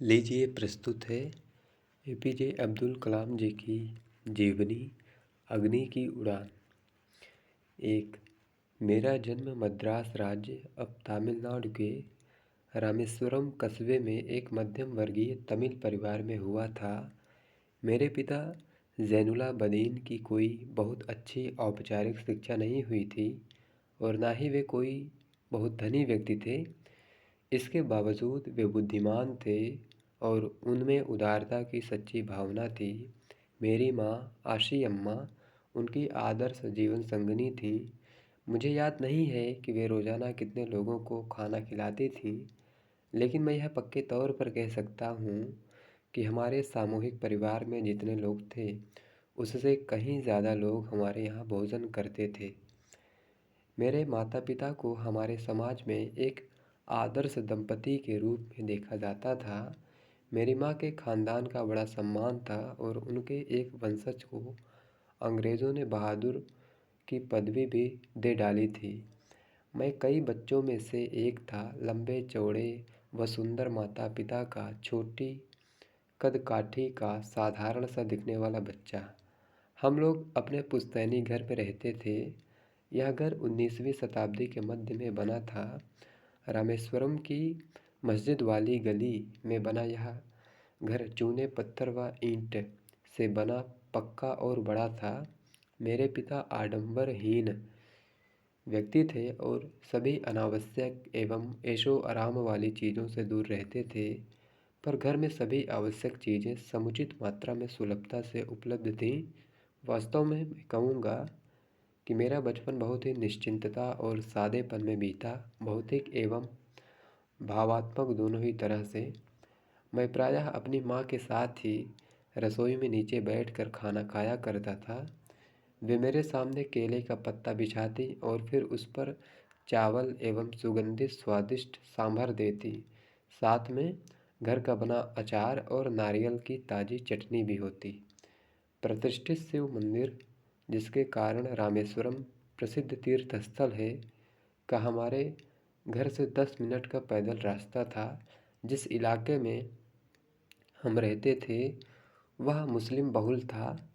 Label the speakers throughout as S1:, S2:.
S1: लीजिए प्रस्तुत है एपीजे अब्दुल कलाम जी की जीवनी अग्नि की उड़ान। एक, मेरा जन्म मद्रास राज्य अब तमिलनाडु के रामेश्वरम कस्बे में एक मध्यम वर्गीय तमिल परिवार में हुआ था। मेरे पिता जैनुलाब्दीन की कोई बहुत अच्छी औपचारिक शिक्षा नहीं हुई थी और ना ही वे कोई बहुत धनी व्यक्ति थे। इसके बावजूद वे बुद्धिमान थे और उनमें उदारता की सच्ची भावना थी। मेरी माँ आशी अम्मा उनकी आदर्श जीवन संगिनी थी। मुझे याद नहीं है कि वे रोज़ाना कितने लोगों को खाना खिलाती थीं, लेकिन मैं यह पक्के तौर पर कह सकता हूँ कि हमारे सामूहिक परिवार में जितने लोग थे, उससे कहीं ज़्यादा लोग हमारे यहाँ भोजन करते थे। मेरे माता पिता को हमारे समाज में एक आदर्श दंपति के रूप में देखा जाता था। मेरी माँ के खानदान का बड़ा सम्मान था और उनके एक वंशज को अंग्रेज़ों ने बहादुर की पदवी भी दे डाली थी। मैं कई बच्चों में से एक था, लंबे चौड़े व सुंदर माता पिता का, छोटी कद काठी का, साधारण सा दिखने वाला बच्चा। हम लोग अपने पुश्तैनी घर में रहते थे। यह घर 19वीं शताब्दी के मध्य में बना था। रामेश्वरम की मस्जिद वाली गली में बना यह घर चूने पत्थर व ईंट से बना, पक्का और बड़ा था। मेरे पिता आडंबरहीन व्यक्ति थे और सभी अनावश्यक एवं ऐशो आराम वाली चीज़ों से दूर रहते थे, पर घर में सभी आवश्यक चीज़ें समुचित मात्रा में सुलभता से उपलब्ध थीं। वास्तव में मैं कहूँगा कि मेरा बचपन बहुत ही निश्चिंतता और सादेपन में बीता, भौतिक एवं भावात्मक दोनों ही तरह से। मैं प्रायः अपनी माँ के साथ ही रसोई में नीचे बैठकर खाना खाया करता था। वे मेरे सामने केले का पत्ता बिछाती और फिर उस पर चावल एवं सुगंधित स्वादिष्ट सांभर देती। साथ में घर का बना अचार और नारियल की ताज़ी चटनी भी होती। प्रतिष्ठित शिव मंदिर, जिसके कारण रामेश्वरम प्रसिद्ध तीर्थ स्थल है, का हमारे घर से 10 मिनट का पैदल रास्ता था। जिस इलाके में हम रहते थे वह मुस्लिम बहुल था,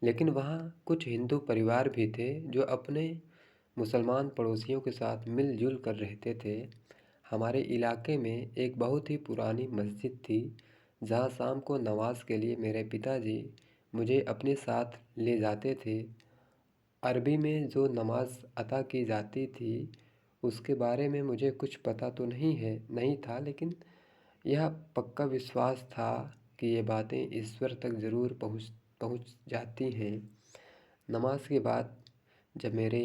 S1: लेकिन वहाँ कुछ हिंदू परिवार भी थे जो अपने मुसलमान पड़ोसियों के साथ मिलजुल कर रहते थे। हमारे इलाके में एक बहुत ही पुरानी मस्जिद थी, जहाँ शाम को नमाज के लिए मेरे पिताजी मुझे अपने साथ ले जाते थे। अरबी में जो नमाज अता की जाती थी, उसके बारे में मुझे कुछ पता तो नहीं था, लेकिन यह पक्का विश्वास था कि ये बातें ईश्वर तक ज़रूर पहुँच जाती हैं। नमाज के बाद जब मेरे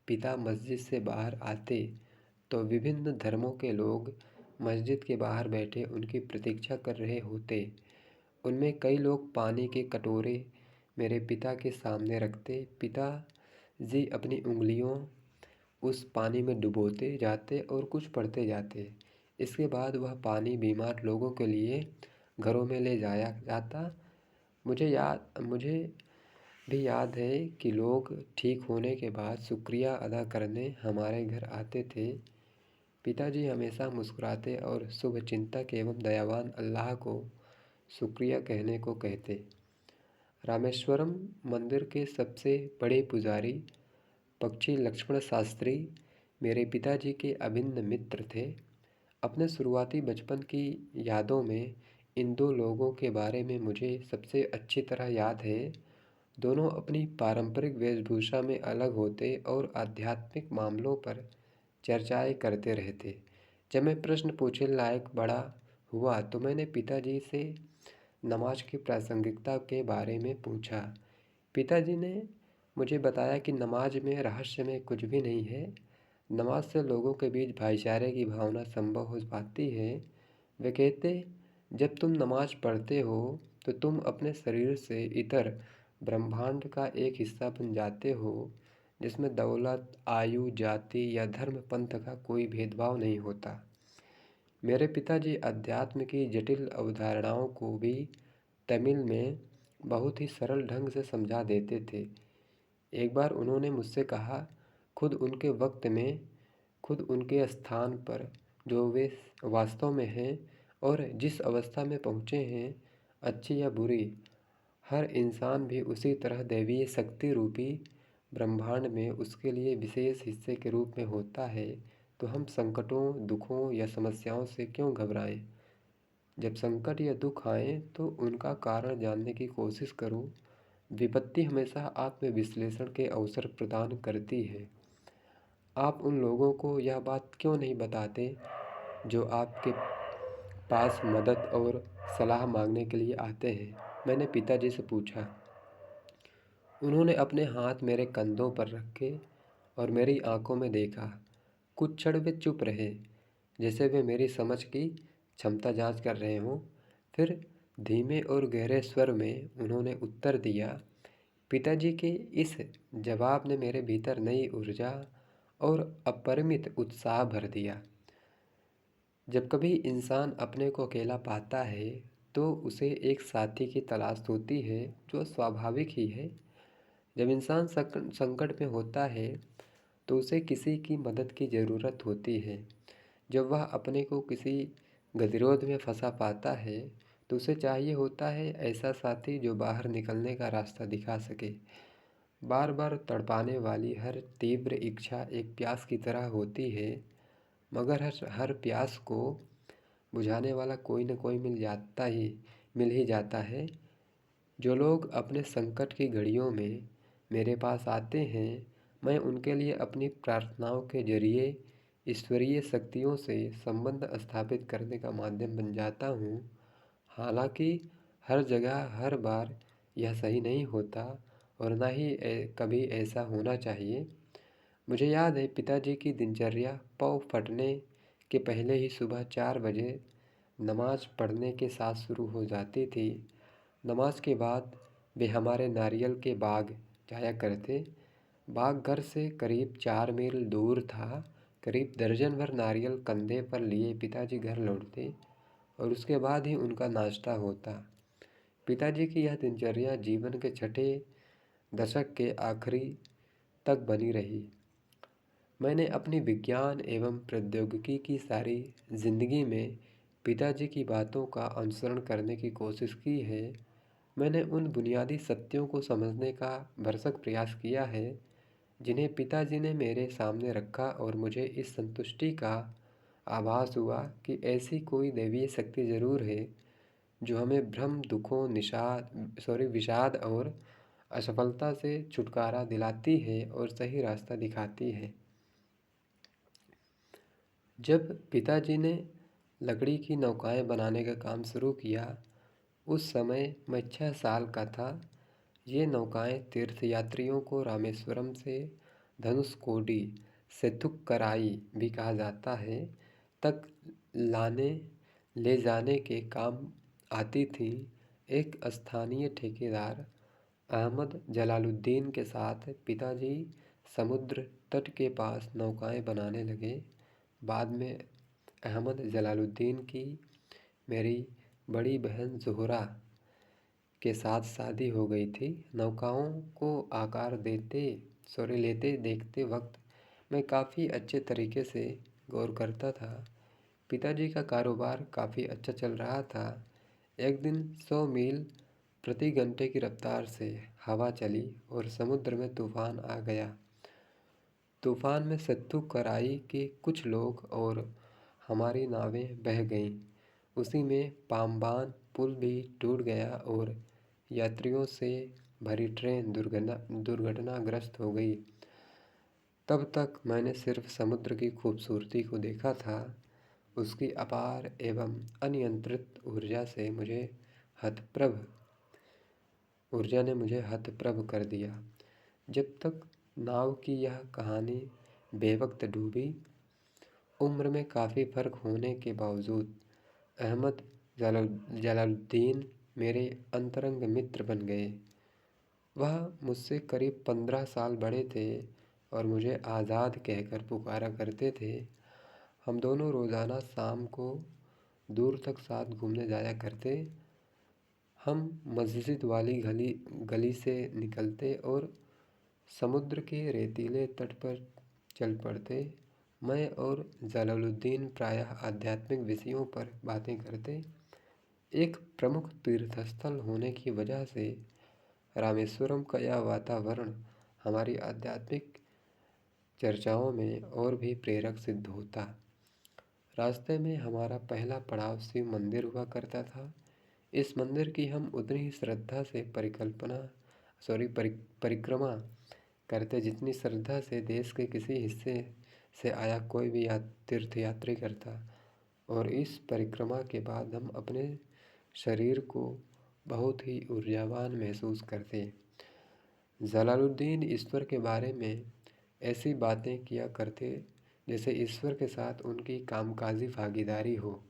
S1: पिता मस्जिद से बाहर आते तो विभिन्न धर्मों के लोग मस्जिद के बाहर बैठे उनकी प्रतीक्षा कर रहे होते। उनमें कई लोग पानी के कटोरे मेरे पिता के सामने रखते। पिताजी अपनी उंगलियों उस पानी में डुबोते जाते और कुछ पढ़ते जाते। इसके बाद वह पानी बीमार लोगों के लिए घरों में ले जाया जाता। मुझे भी याद है कि लोग ठीक होने के बाद शुक्रिया अदा करने हमारे घर आते थे। पिताजी हमेशा मुस्कुराते और शुभचिंतक एवं दयावान अल्लाह को शुक्रिया कहने को कहते। रामेश्वरम मंदिर के सबसे बड़े पुजारी पक्षी लक्ष्मण शास्त्री मेरे पिताजी के अभिन्न मित्र थे। अपने शुरुआती बचपन की यादों में इन दो लोगों के बारे में मुझे सबसे अच्छी तरह याद है। दोनों अपनी पारंपरिक वेशभूषा में अलग होते और आध्यात्मिक मामलों पर चर्चाएं करते रहते। जब मैं प्रश्न पूछने लायक बड़ा हुआ तो मैंने पिताजी से नमाज की प्रासंगिकता के बारे में पूछा। पिताजी ने मुझे बताया कि नमाज में रहस्य में कुछ भी नहीं है। नमाज से लोगों के बीच भाईचारे की भावना संभव हो पाती है। वे कहते, जब तुम नमाज पढ़ते हो तो तुम अपने शरीर से इतर ब्रह्मांड का एक हिस्सा बन जाते हो, जिसमें दौलत, आयु, जाति या धर्म पंथ का कोई भेदभाव नहीं होता। मेरे पिताजी अध्यात्म की जटिल अवधारणाओं को भी तमिल में बहुत ही सरल ढंग से समझा देते थे। एक बार उन्होंने मुझसे कहा, खुद उनके वक्त में, खुद उनके स्थान पर जो वे वास्तव में हैं, और जिस अवस्था में पहुँचे हैं, अच्छी या बुरी, हर इंसान भी उसी तरह दैवीय शक्ति रूपी ब्रह्मांड में उसके लिए विशेष हिस्से के रूप में होता है। तो हम संकटों, दुखों या समस्याओं से क्यों घबराएं? जब संकट या दुख आए तो उनका कारण जानने की कोशिश करो। विपत्ति हमेशा आत्मविश्लेषण के अवसर प्रदान करती है। आप उन लोगों को यह बात क्यों नहीं बताते जो आपके पास मदद और सलाह मांगने के लिए आते हैं? मैंने पिताजी से पूछा। उन्होंने अपने हाथ मेरे कंधों पर रखे और मेरी आंखों में देखा। कुछ क्षण वे चुप रहे, जैसे वे मेरी समझ की क्षमता जांच कर रहे हों। फिर धीमे और गहरे स्वर में उन्होंने उत्तर दिया। पिताजी के इस जवाब ने मेरे भीतर नई ऊर्जा और अपरिमित उत्साह भर दिया। जब कभी इंसान अपने को अकेला पाता है तो उसे एक साथी की तलाश होती है, जो स्वाभाविक ही है। जब इंसान संकट में होता है तो उसे किसी की मदद की ज़रूरत होती है। जब वह अपने को किसी गतिरोध में फंसा पाता है तो उसे चाहिए होता है ऐसा साथी जो बाहर निकलने का रास्ता दिखा सके। बार बार तड़पाने वाली हर तीव्र इच्छा एक प्यास की तरह होती है, मगर हर प्यास को बुझाने वाला कोई न कोई मिल ही जाता है। जो लोग अपने संकट की घड़ियों में मेरे पास आते हैं, मैं उनके लिए अपनी प्रार्थनाओं के जरिए ईश्वरीय शक्तियों से संबंध स्थापित करने का माध्यम बन जाता हूँ। हालांकि हर जगह हर बार यह सही नहीं होता और ना ही कभी ऐसा होना चाहिए। मुझे याद है पिताजी की दिनचर्या पौ फटने के पहले ही सुबह 4 बजे नमाज पढ़ने के साथ शुरू हो जाती थी। नमाज के बाद वे हमारे नारियल के बाग जाया करते। बाग घर से करीब 4 मील दूर था। करीब दर्जन भर नारियल कंधे पर लिए पिताजी घर लौटते और उसके बाद ही उनका नाश्ता होता। पिताजी की यह दिनचर्या जीवन के छठे दशक के आखिरी तक बनी रही। मैंने अपनी विज्ञान एवं प्रौद्योगिकी की सारी जिंदगी में पिताजी की बातों का अनुसरण करने की कोशिश की है। मैंने उन बुनियादी सत्यों को समझने का भरसक प्रयास किया है जिन्हें पिताजी ने मेरे सामने रखा, और मुझे इस संतुष्टि का आभास हुआ कि ऐसी कोई दैवीय शक्ति ज़रूर है जो हमें भ्रम, दुखों, विषाद और असफलता से छुटकारा दिलाती है और सही रास्ता दिखाती है। जब पिताजी ने लकड़ी की नौकाएं बनाने का काम शुरू किया, उस समय मैं 6 साल का था। ये नौकाएं तीर्थयात्रियों को रामेश्वरम से धनुषकोडी, सेतुक्कराई भी कहा जाता है, तक लाने ले जाने के काम आती थीं। एक स्थानीय ठेकेदार अहमद जलालुद्दीन के साथ पिताजी समुद्र तट के पास नौकाएं बनाने लगे। बाद में अहमद जलालुद्दीन की मेरी बड़ी बहन ज़ोहरा के साथ शादी हो गई थी। नौकाओं को आकार लेते देखते वक्त मैं काफ़ी अच्छे तरीके से गौर करता था। पिताजी का कारोबार काफ़ी अच्छा चल रहा था। एक दिन 100 मील प्रति घंटे की रफ्तार से हवा चली और समुद्र में तूफान आ गया। तूफान में सेतुकराई के कुछ लोग और हमारी नावें बह गईं। उसी में पाम्बान पुल भी टूट गया और यात्रियों से भरी ट्रेन दुर्घटनाग्रस्त हो गई। तब तक मैंने सिर्फ समुद्र की खूबसूरती को देखा था। उसकी अपार एवं अनियंत्रित ऊर्जा ने मुझे हतप्रभ कर दिया। जब तक नाव की यह कहानी बेवक्त डूबी, उम्र में काफ़ी फ़र्क होने के बावजूद अहमद जलालुद्दीन मेरे अंतरंग मित्र बन गए। वह मुझसे करीब 15 साल बड़े थे और मुझे आज़ाद कहकर पुकारा करते थे। हम दोनों रोज़ाना शाम को दूर तक साथ घूमने जाया करते। हम मस्जिद वाली गली से निकलते और समुद्र के रेतीले तट पर चल पड़ते। मैं और जलालुद्दीन प्रायः आध्यात्मिक विषयों पर बातें करते। एक प्रमुख तीर्थस्थल होने की वजह से रामेश्वरम का यह वातावरण हमारी आध्यात्मिक चर्चाओं में और भी प्रेरक सिद्ध होता। रास्ते में हमारा पहला पड़ाव शिव मंदिर हुआ करता था। इस मंदिर की हम उतनी ही श्रद्धा से परिक्रमा करते जितनी श्रद्धा से देश के किसी हिस्से से आया कोई भी तीर्थयात्री करता। और इस परिक्रमा के बाद हम अपने शरीर को बहुत ही ऊर्जावान महसूस करते। जलालुद्दीन ईश्वर के बारे में ऐसी बातें किया करते जैसे ईश्वर के साथ उनकी कामकाजी भागीदारी हो।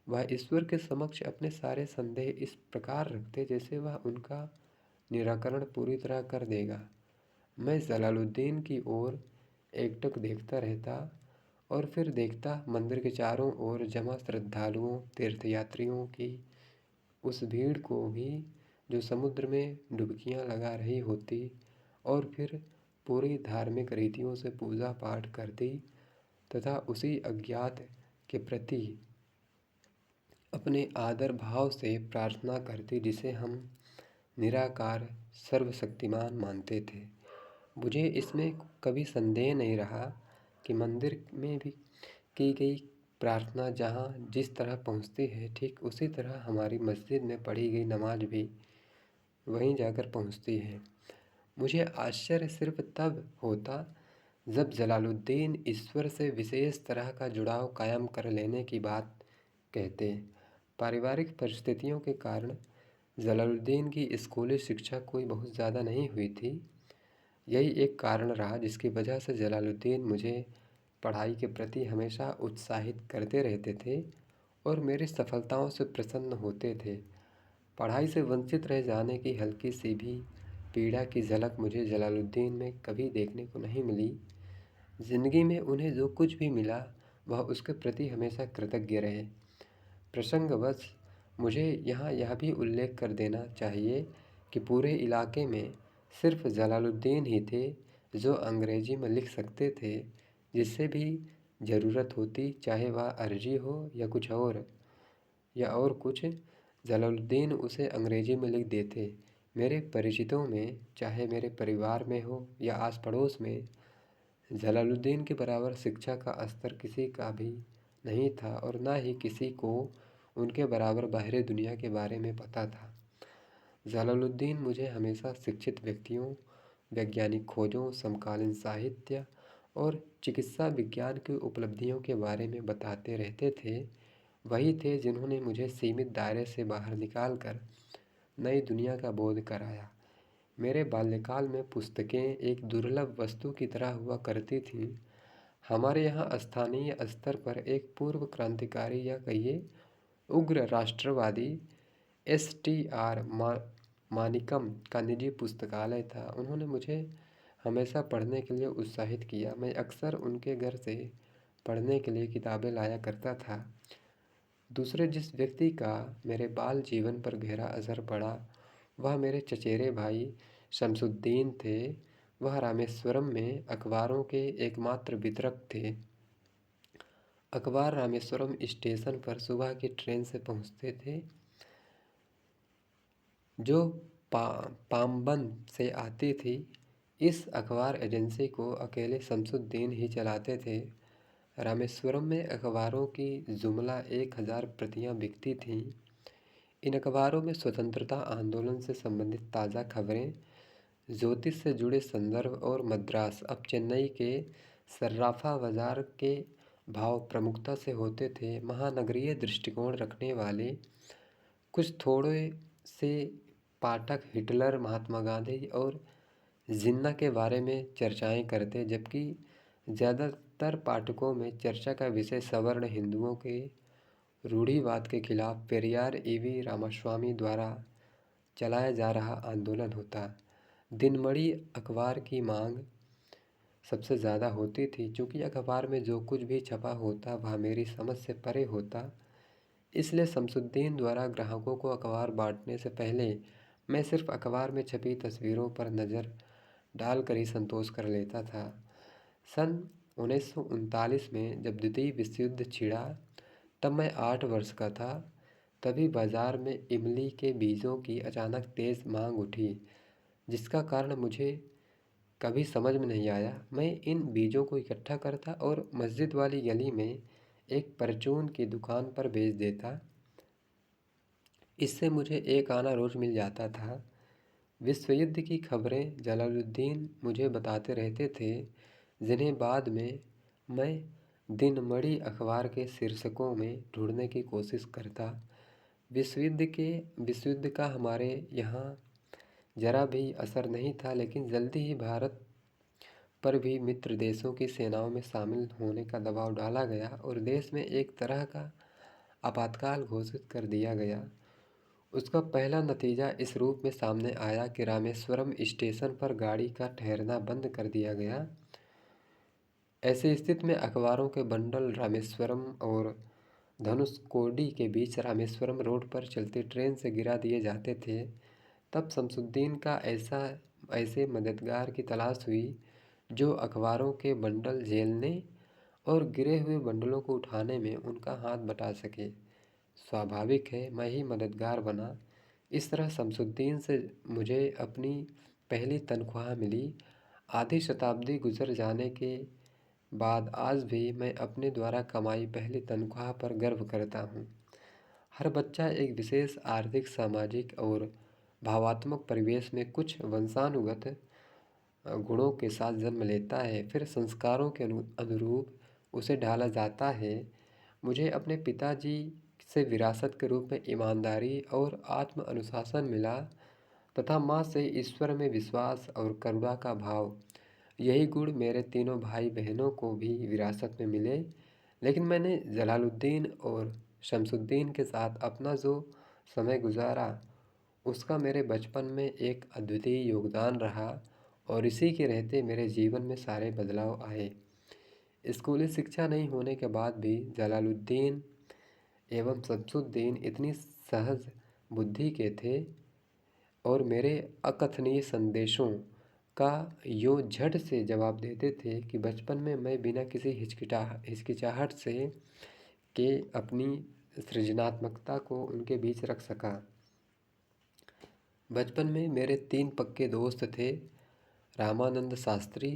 S1: वह ईश्वर के समक्ष अपने सारे संदेह इस प्रकार रखते जैसे वह उनका निराकरण पूरी तरह कर देगा। मैं जलालुद्दीन की ओर एकटक देखता रहता और फिर देखता मंदिर के चारों ओर जमा श्रद्धालुओं तीर्थयात्रियों की उस भीड़ को भी जो समुद्र में डुबकियां लगा रही होती और फिर पूरी धार्मिक रीतियों से पूजा पाठ करती तथा उसी अज्ञात के प्रति अपने आदर भाव से प्रार्थना करती जिसे हम निराकार सर्वशक्तिमान मानते थे। मुझे इसमें कभी संदेह नहीं रहा कि मंदिर में भी की गई प्रार्थना जहाँ जिस तरह पहुँचती है ठीक उसी तरह हमारी मस्जिद में पढ़ी गई नमाज भी वहीं जाकर पहुँचती है। मुझे आश्चर्य सिर्फ तब होता जब जलालुद्दीन ईश्वर से विशेष तरह का जुड़ाव कायम कर लेने की बात कहते। पारिवारिक परिस्थितियों के कारण जलालुद्दीन की स्कूली शिक्षा कोई बहुत ज़्यादा नहीं हुई थी। यही एक कारण रहा जिसकी वजह से जलालुद्दीन मुझे पढ़ाई के प्रति हमेशा उत्साहित करते रहते थे और मेरी सफलताओं से प्रसन्न होते थे। पढ़ाई से वंचित रह जाने की हल्की सी भी पीड़ा की झलक मुझे जलालुद्दीन में कभी देखने को नहीं मिली। जिंदगी में उन्हें जो कुछ भी मिला वह उसके प्रति हमेशा कृतज्ञ रहे। प्रसंगवश मुझे यहाँ यह भी उल्लेख कर देना चाहिए कि पूरे इलाके में सिर्फ जलालुद्दीन ही थे जो अंग्रेजी में लिख सकते थे। जिससे भी ज़रूरत होती चाहे वह अर्जी हो या कुछ जलालुद्दीन उसे अंग्रेजी में लिख देते। मेरे परिचितों में चाहे मेरे परिवार में हो या आस पड़ोस में जलालुद्दीन के बराबर शिक्षा का स्तर किसी का भी नहीं था और ना ही किसी को उनके बराबर बाहरी दुनिया के बारे में पता था। जलालुद्दीन मुझे हमेशा शिक्षित व्यक्तियों वैज्ञानिक खोजों समकालीन साहित्य और चिकित्सा विज्ञान की उपलब्धियों के बारे में बताते रहते थे। वही थे जिन्होंने मुझे सीमित दायरे से बाहर निकालकर नई दुनिया का बोध कराया। मेरे बाल्यकाल में पुस्तकें एक दुर्लभ वस्तु की तरह हुआ करती थीं। हमारे यहाँ स्थानीय स्तर पर एक पूर्व क्रांतिकारी या कहिए उग्र राष्ट्रवादी STR मानिकम का निजी पुस्तकालय था। उन्होंने मुझे हमेशा पढ़ने के लिए उत्साहित किया। मैं अक्सर उनके घर से पढ़ने के लिए किताबें लाया करता था। दूसरे जिस व्यक्ति का मेरे बाल जीवन पर गहरा असर पड़ा वह मेरे चचेरे भाई शमसुद्दीन थे। वह रामेश्वरम में अखबारों के एकमात्र वितरक थे। अखबार रामेश्वरम स्टेशन पर सुबह की ट्रेन से पहुंचते थे जो पाम्बन से आती थी। इस अखबार एजेंसी को अकेले शमसुद्दीन ही चलाते थे। रामेश्वरम में अखबारों की जुमला 1000 प्रतियां बिकती थीं। इन अखबारों में स्वतंत्रता आंदोलन से संबंधित ताज़ा खबरें ज्योतिष से जुड़े संदर्भ और मद्रास अब चेन्नई के सर्राफा बाजार के भाव प्रमुखता से होते थे। महानगरीय दृष्टिकोण रखने वाले कुछ थोड़े से पाठक हिटलर महात्मा गांधी और जिन्ना के बारे में चर्चाएं करते जबकि ज़्यादातर पाठकों में चर्चा का विषय सवर्ण हिंदुओं के रूढ़िवाद के खिलाफ पेरियार EV रामास्वामी द्वारा चलाया जा रहा आंदोलन होता। दिनमणि अखबार की मांग सबसे ज़्यादा होती थी। चूँकि अखबार में जो कुछ भी छपा होता वह मेरी समझ से परे होता इसलिए शमसुद्दीन द्वारा ग्राहकों को अखबार बांटने से पहले मैं सिर्फ अखबार में छपी तस्वीरों पर नज़र डालकर ही संतोष कर लेता था। सन 1939 में जब द्वितीय विश्व युद्ध छिड़ा, तब मैं 8 वर्ष का था। तभी बाजार में इमली के बीजों की अचानक तेज़ मांग उठी, जिसका कारण मुझे कभी समझ में नहीं आया। मैं इन बीजों को इकट्ठा करता और मस्जिद वाली गली में एक परचून की दुकान पर बेच देता। इससे मुझे एक आना रोज़ मिल जाता था। विश्व युद्ध की खबरें जलालुद्दीन मुझे बताते रहते थे, जिन्हें बाद में मैं दिनमणि अखबार के शीर्षकों में ढूंढने की कोशिश करता। विश्व युद्ध का हमारे यहाँ जरा भी असर नहीं था, लेकिन जल्दी ही भारत पर भी मित्र देशों की सेनाओं में शामिल होने का दबाव डाला गया और देश में एक तरह का आपातकाल घोषित कर दिया गया। उसका पहला नतीजा इस रूप में सामने आया कि रामेश्वरम स्टेशन पर गाड़ी का ठहरना बंद कर दिया गया। ऐसी स्थिति में अखबारों के बंडल रामेश्वरम और धनुषकोडी के बीच रामेश्वरम रोड पर चलती ट्रेन से गिरा दिए जाते थे। तब शमसुद्दीन का ऐसे मददगार की तलाश हुई जो अखबारों के बंडल झेलने और गिरे हुए बंडलों को उठाने में उनका हाथ बटा सके। स्वाभाविक है, मैं ही मददगार बना। इस तरह शमसुद्दीन से मुझे अपनी पहली तनख्वाह मिली। आधी शताब्दी गुजर जाने के बाद आज भी मैं अपने द्वारा कमाई पहली तनख्वाह पर गर्व करता हूँ। हर बच्चा एक विशेष आर्थिक, सामाजिक और भावात्मक परिवेश में कुछ वंशानुगत गुणों के साथ जन्म लेता है, फिर संस्कारों के अनुरूप उसे ढाला जाता है। मुझे अपने पिताजी से विरासत के रूप में ईमानदारी और आत्म अनुशासन मिला तथा माँ से ईश्वर में विश्वास और करुणा का भाव। यही गुण मेरे तीनों भाई बहनों को भी विरासत में मिले। लेकिन मैंने जलालुद्दीन और शमसुद्दीन के साथ अपना जो समय गुजारा, उसका मेरे बचपन में एक अद्वितीय योगदान रहा और इसी के रहते मेरे जीवन में सारे बदलाव आए। स्कूली शिक्षा नहीं होने के बाद भी जलालुद्दीन एवं शमसुद्दीन इतनी सहज बुद्धि के थे और मेरे अकथनीय संदेशों का यूँ झट से जवाब देते थे कि बचपन में मैं बिना किसी हिचकिचाहट से के अपनी सृजनात्मकता को उनके बीच रख सका। बचपन में मेरे 3 पक्के दोस्त थे, रामानंद शास्त्री,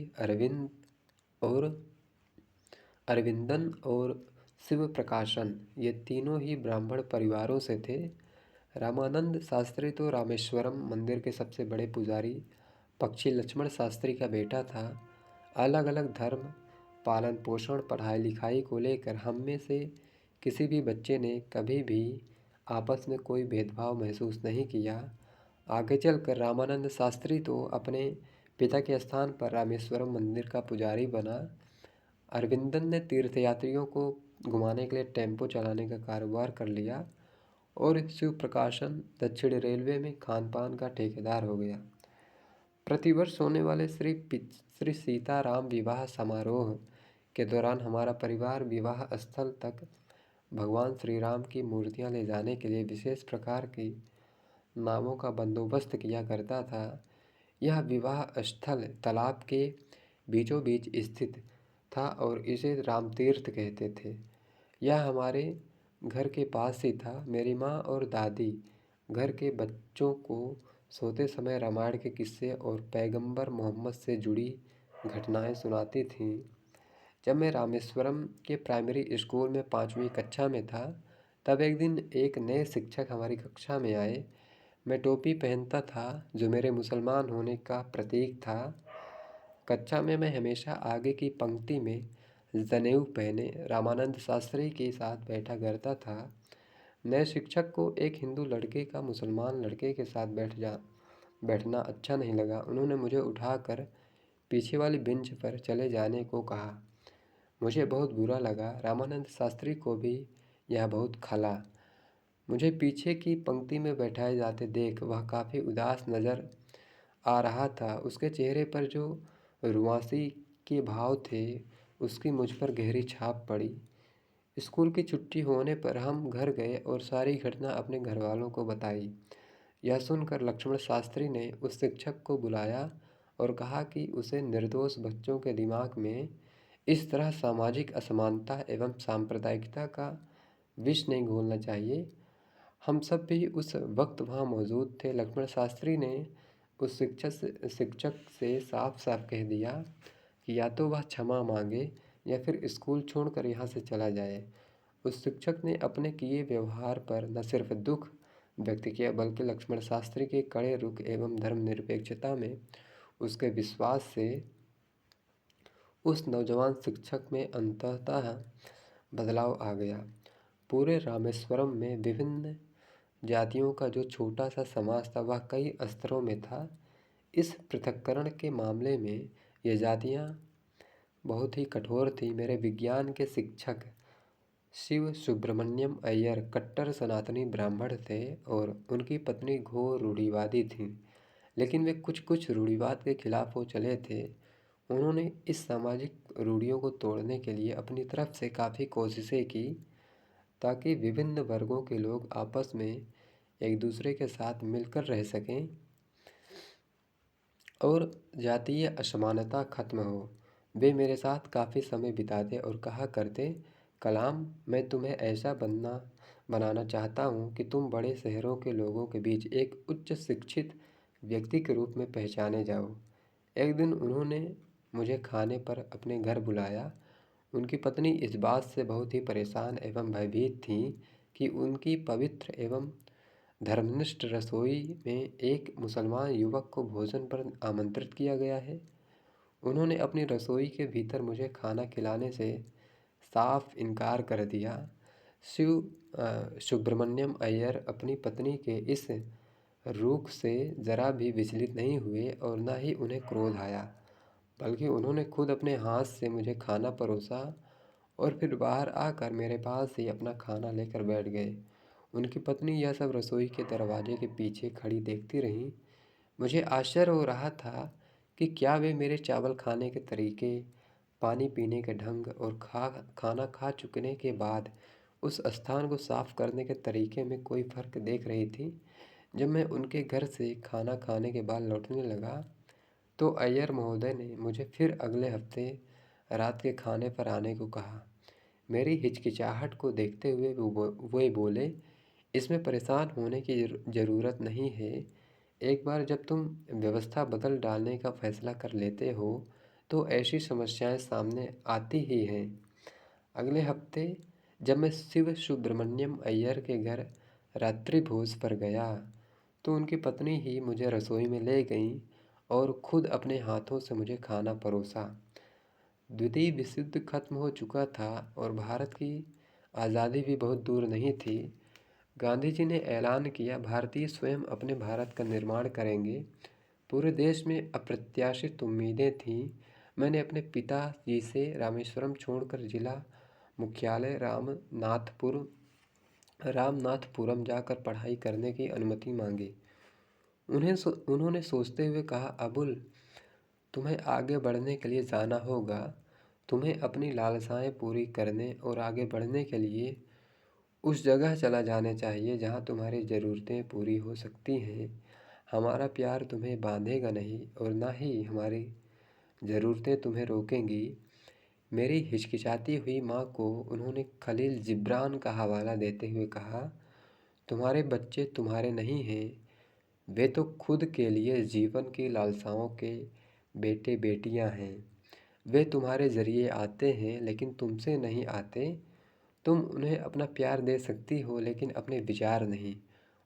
S1: अरविंदन और शिव प्रकाशन। ये तीनों ही ब्राह्मण परिवारों से थे। रामानंद शास्त्री तो रामेश्वरम मंदिर के सबसे बड़े पुजारी पक्षी लक्ष्मण शास्त्री का बेटा था। अलग अलग धर्म, पालन पोषण, पढ़ाई लिखाई को लेकर हम में से किसी भी बच्चे ने कभी भी आपस में कोई भेदभाव महसूस नहीं किया। आगे चलकर रामानंद शास्त्री तो अपने पिता के स्थान पर रामेश्वरम मंदिर का पुजारी बना। अरविंदन ने तीर्थयात्रियों को घुमाने के लिए टेम्पो चलाने का कारोबार कर लिया और शिव प्रकाशन दक्षिण रेलवे में खान पान का ठेकेदार हो गया। प्रतिवर्ष होने वाले श्री सीताराम विवाह समारोह के दौरान हमारा परिवार विवाह स्थल तक भगवान श्री राम की मूर्तियां ले जाने के लिए विशेष प्रकार की नावों का बंदोबस्त किया करता था। यह विवाह स्थल तालाब के बीचों बीच स्थित था और इसे राम तीर्थ कहते थे। यह हमारे घर के पास ही था। मेरी माँ और दादी घर के बच्चों को सोते समय रामायण के किस्से और पैगंबर मोहम्मद से जुड़ी घटनाएं सुनाती थीं। जब मैं रामेश्वरम के प्राइमरी स्कूल में 5वीं कक्षा में था, तब एक दिन एक नए शिक्षक हमारी कक्षा में आए। मैं टोपी पहनता था, जो मेरे मुसलमान होने का प्रतीक था। कक्षा में मैं हमेशा आगे की पंक्ति में जनेऊ पहने रामानंद शास्त्री के साथ बैठा करता था। नए शिक्षक को एक हिंदू लड़के का मुसलमान लड़के के साथ बैठना अच्छा नहीं लगा। उन्होंने मुझे उठाकर पीछे वाली बेंच पर चले जाने को कहा। मुझे बहुत बुरा लगा। रामानंद शास्त्री को भी यह बहुत खला। मुझे पीछे की पंक्ति में बैठाए जाते देख वह काफ़ी उदास नज़र आ रहा था। उसके चेहरे पर जो रुआंसी के भाव थे, उसकी मुझ पर गहरी छाप पड़ी। स्कूल की छुट्टी होने पर हम घर गए और सारी घटना अपने घर वालों को बताई। यह सुनकर लक्ष्मण शास्त्री ने उस शिक्षक को बुलाया और कहा कि उसे निर्दोष बच्चों के दिमाग में इस तरह सामाजिक असमानता एवं सांप्रदायिकता का विष नहीं घोलना चाहिए। हम सब भी उस वक्त वहाँ मौजूद थे। लक्ष्मण शास्त्री ने उस शिक्षक से साफ साफ कह दिया कि या तो वह क्षमा मांगे या फिर स्कूल छोड़कर यहाँ से चला जाए। उस शिक्षक ने अपने किए व्यवहार पर न सिर्फ दुख व्यक्त किया बल्कि लक्ष्मण शास्त्री के कड़े रुख एवं धर्मनिरपेक्षता में उसके विश्वास से उस नौजवान शिक्षक में अंततः बदलाव आ गया। पूरे रामेश्वरम में विभिन्न जातियों का जो छोटा सा समाज था वह कई स्तरों में था। इस पृथक्करण के मामले में ये जातियाँ बहुत ही कठोर थी। मेरे विज्ञान के शिक्षक शिव सुब्रमण्यम अय्यर कट्टर सनातनी ब्राह्मण थे और उनकी पत्नी घोर रूढ़िवादी थीं, लेकिन वे कुछ कुछ रूढ़िवाद के खिलाफ हो चले थे। उन्होंने इस सामाजिक रूढ़ियों को तोड़ने के लिए अपनी तरफ से काफ़ी कोशिशें की ताकि विभिन्न वर्गों के लोग आपस में एक दूसरे के साथ मिलकर रह सकें और जातीय असमानता खत्म हो। वे मेरे साथ काफ़ी समय बिताते और कहा करते, कलाम, मैं तुम्हें ऐसा बनाना चाहता हूँ कि तुम बड़े शहरों के लोगों के बीच एक उच्च शिक्षित व्यक्ति के रूप में पहचाने जाओ। एक दिन उन्होंने मुझे खाने पर अपने घर बुलाया। उनकी पत्नी इस बात से बहुत ही परेशान एवं भयभीत थी कि उनकी पवित्र एवं धर्मनिष्ठ रसोई में एक मुसलमान युवक को भोजन पर आमंत्रित किया गया है। उन्होंने अपनी रसोई के भीतर मुझे खाना खिलाने से साफ इनकार कर दिया। सुब्रमण्यम अय्यर अपनी पत्नी के इस रुख से ज़रा भी विचलित नहीं हुए और न ही उन्हें क्रोध आया, बल्कि उन्होंने खुद अपने हाथ से मुझे खाना परोसा और फिर बाहर आकर मेरे पास ही अपना खाना लेकर बैठ गए। उनकी पत्नी यह सब रसोई के दरवाजे के पीछे खड़ी देखती रहीं। मुझे आश्चर्य हो रहा था कि क्या वे मेरे चावल खाने के तरीके, पानी पीने के ढंग और खाना खा चुकने के बाद उस स्थान को साफ करने के तरीके में कोई फ़र्क देख रही थी। जब मैं उनके घर से खाना खाने के बाद लौटने लगा तो अय्यर महोदय ने मुझे फिर अगले हफ्ते रात के खाने पर आने को कहा। मेरी हिचकिचाहट को देखते हुए वे बोले, इसमें परेशान होने की ज़रूरत नहीं है। एक बार जब तुम व्यवस्था बदल डालने का फैसला कर लेते हो तो ऐसी समस्याएं सामने आती ही हैं। अगले हफ्ते जब मैं शिव सुब्रमण्यम अय्यर के घर रात्रि भोज पर गया तो उनकी पत्नी ही मुझे रसोई में ले गई और खुद अपने हाथों से मुझे खाना परोसा। द्वितीय विश्व युद्ध खत्म हो चुका था और भारत की आज़ादी भी बहुत दूर नहीं थी। गांधी जी ने ऐलान किया, भारतीय स्वयं अपने भारत का निर्माण करेंगे। पूरे देश में अप्रत्याशित उम्मीदें थीं। मैंने अपने पिताजी से रामेश्वरम छोड़कर जिला मुख्यालय रामनाथपुरम जाकर पढ़ाई करने की अनुमति मांगी। उन्होंने सोचते हुए कहा, अबुल, तुम्हें आगे बढ़ने के लिए जाना होगा। तुम्हें अपनी लालसाएं पूरी करने और आगे बढ़ने के लिए उस जगह चला जाना चाहिए जहां तुम्हारी ज़रूरतें पूरी हो सकती हैं। हमारा प्यार तुम्हें बांधेगा नहीं और ना ही हमारी ज़रूरतें तुम्हें रोकेंगी। मेरी हिचकिचाती हुई माँ को उन्होंने खलील जिब्रान का हवाला देते हुए कहा, तुम्हारे बच्चे तुम्हारे नहीं हैं, वे तो खुद के लिए जीवन की लालसाओं के बेटे बेटियां हैं। वे तुम्हारे ज़रिए आते हैं लेकिन तुमसे नहीं आते। तुम उन्हें अपना प्यार दे सकती हो लेकिन अपने विचार नहीं।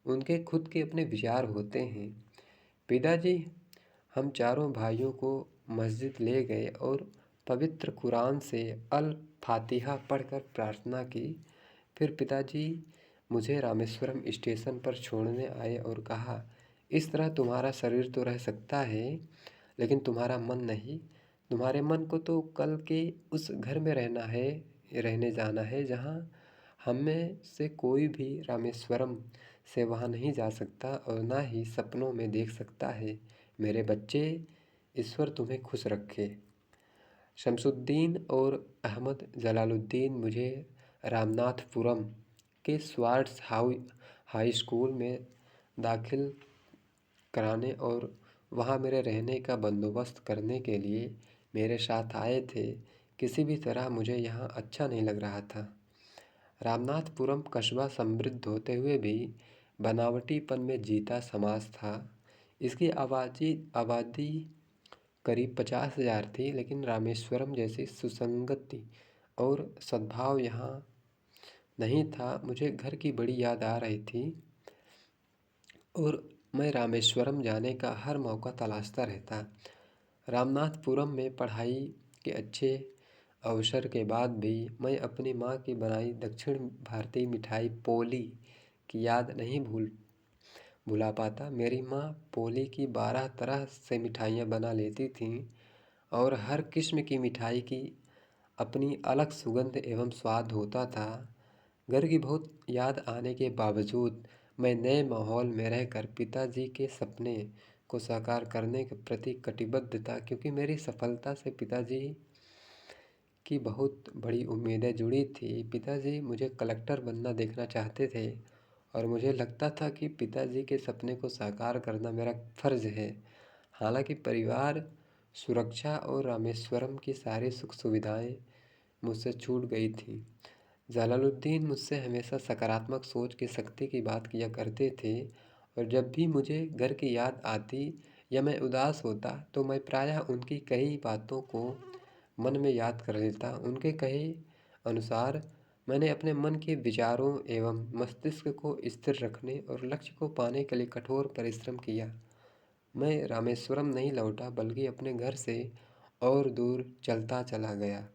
S1: उनके खुद के अपने विचार होते हैं। पिताजी हम चारों भाइयों को मस्जिद ले गए और पवित्र कुरान से अल फातिहा पढ़कर प्रार्थना की। फिर पिताजी मुझे रामेश्वरम स्टेशन पर छोड़ने आए और कहा, इस तरह तुम्हारा शरीर तो रह सकता है लेकिन तुम्हारा मन नहीं। तुम्हारे मन को तो कल के उस घर में रहने जाना है जहाँ हम में से कोई भी रामेश्वरम से वहाँ नहीं जा सकता और ना ही सपनों में देख सकता है। मेरे बच्चे, ईश्वर तुम्हें खुश रखे। शमसुद्दीन और अहमद जलालुद्दीन मुझे रामनाथपुरम के स्वार्ट्स हाई स्कूल में दाखिल कराने और वहाँ मेरे रहने का बंदोबस्त करने के लिए मेरे साथ आए थे। किसी भी तरह मुझे यहाँ अच्छा नहीं लग रहा था। रामनाथपुरम कस्बा समृद्ध होते हुए भी बनावटीपन में जीता समाज था। इसकी आबादी करीब 50,000 थी, लेकिन रामेश्वरम जैसी सुसंगति और सद्भाव यहाँ नहीं था। मुझे घर की बड़ी याद आ रही थी और मैं रामेश्वरम जाने का हर मौका तलाशता रहता। रामनाथपुरम में पढ़ाई के अच्छे अवसर के बाद भी मैं अपनी माँ की बनाई दक्षिण भारतीय मिठाई पोली की याद नहीं भुला पाता। मेरी माँ पोली की 12 तरह से मिठाइयाँ बना लेती थीं और हर किस्म की मिठाई की अपनी अलग सुगंध एवं स्वाद होता था। घर की बहुत याद आने के बावजूद मैं नए माहौल में रहकर पिताजी के सपने को साकार करने के प्रति कटिबद्ध था, क्योंकि मेरी सफलता से पिताजी की बहुत बड़ी उम्मीदें जुड़ी थी। पिताजी मुझे कलेक्टर बनना देखना चाहते थे और मुझे लगता था कि पिताजी के सपने को साकार करना मेरा फर्ज है। हालांकि परिवार, सुरक्षा और रामेश्वरम की सारी सुख सुविधाएं मुझसे छूट गई थी। जलालुद्दीन मुझसे हमेशा सकारात्मक सोच की शक्ति की बात किया करते थे और जब भी मुझे घर की याद आती या मैं उदास होता तो मैं प्रायः उनकी कई बातों को मन में याद कर लेता। उनके कहे अनुसार मैंने अपने मन के विचारों एवं मस्तिष्क को स्थिर रखने और लक्ष्य को पाने के लिए कठोर परिश्रम किया। मैं रामेश्वरम नहीं लौटा, बल्कि अपने घर से और दूर चलता चला गया।